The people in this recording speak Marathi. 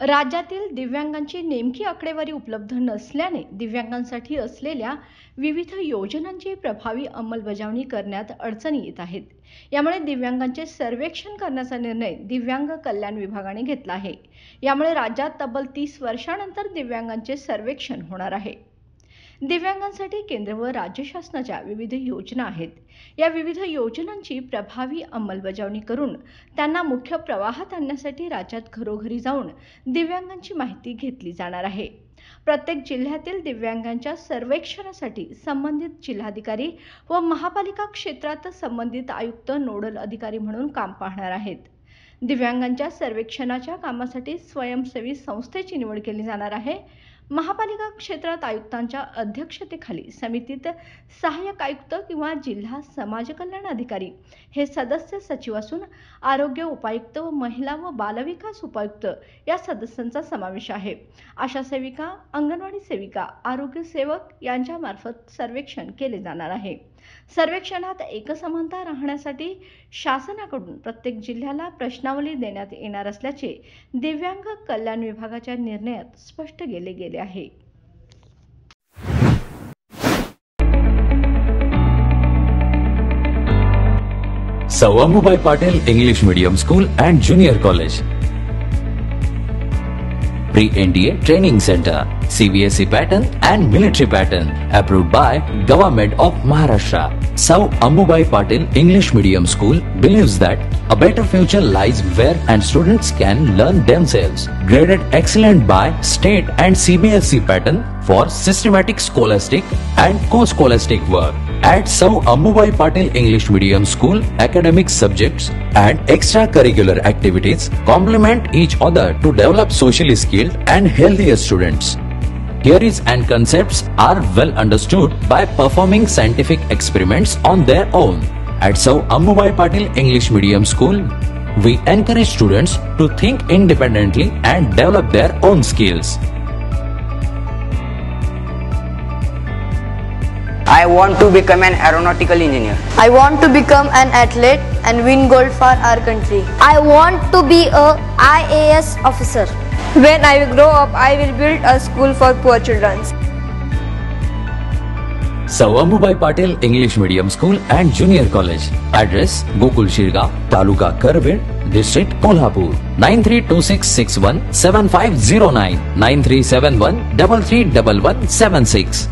राज्यातील दिव्यांगांची नेमकी आकडेवारी उपलब्ध नसल्याने दिव्यांगांसाठी असलेल्या विविध योजनांची प्रभावी अंमलबजावणी करण्यात अडचणी येत आहेत। यामुळे दिव्यांगांचे सर्वेक्षण करण्याचा निर्णय दिव्यांग कल्याण विभागाने घेतला आहे। यामुळे राज्यात तब्बल 30 वर्षांनंतर दिव्यांगांचे सर्वेक्षण होणार आहे। दिव्यांगांसाठी केंद्र व राज्य शासनाच्या विविध योजना आहेत। या विविध योजनांची प्रभावी अंमलबजावणी करून त्यांना मुख्य प्रवाहात आणण्यासाठी राज्यात घरोघरी जाऊन दिव्यांगांची माहिती घेतली जाणार आहे। प्रत्येक जिल्ह्यातील दिव्यांगांच्या सर्वेक्षणासाठी संबंधित जिल्हाधिकारी व महापालिका क्षेत्रात संबंधित आयुक्त नोडल अधिकारी म्हणून काम पाहणार आहेत। दिव्यांगांच्या सर्वेक्षणाच्या कामासाठी स्वयंसेवी संस्थेची निवड केली जाणार आहे। महापालिका क्षेत्रात आयुक्तांच्या अध्यक्षतेखाली समितीत सहाय्यक आयुक्त किंवा जिल्हा समाज कल्याण अधिकारी हे सदस्य सचिव असून आरोग्य उपायुक्त व महिला व बालविकास उपायुक्त या सदस्यांचा समावेश आहे। आशा सेविका, अंगणवाडी सेविका, आरोग्य सेवक यांच्यामार्फत सर्वेक्षण केले जाणार आहे। सर्वेक्षणात एकसमानता राहण्यासाठी शासनाकडून प्रत्येक जिल्ह्याला प्रश्नावली देण्यात येणार असल्याचे दिव्यांग कल्याण विभागाच्या निर्णयात स्पष्ट केले गेले आहे। सौ Ambubai Patil English medium school and junior college, pre-NDA training center, CBSE pattern and military pattern, approved by Government of Maharashtra. Sir Ambubai Patil English Medium School believes that a better future lies where and students can learn themselves. Graded excellent by state and CBSE pattern for systematic scholastic and co-scholastic work. At Sir Ambubai Patil English Medium School, academic subjects and extracurricular activities complement each other to develop socially skilled and healthier students. Theories and concepts are well understood by performing scientific experiments on their own. At Sir Ambubai Patil English Medium School, we encourage students to think independently and develop their own skills. I want to become an aeronautical engineer. I want to become an athlete and win gold for our country. I want to be a IAS officer. When I grow up, I will build a school for poor children. Sir Ambubai Patil English Medium School and Junior College. Address: Gokul Shirga, Taluka Karved, District Kolhapur. 9326617509, 9371331176.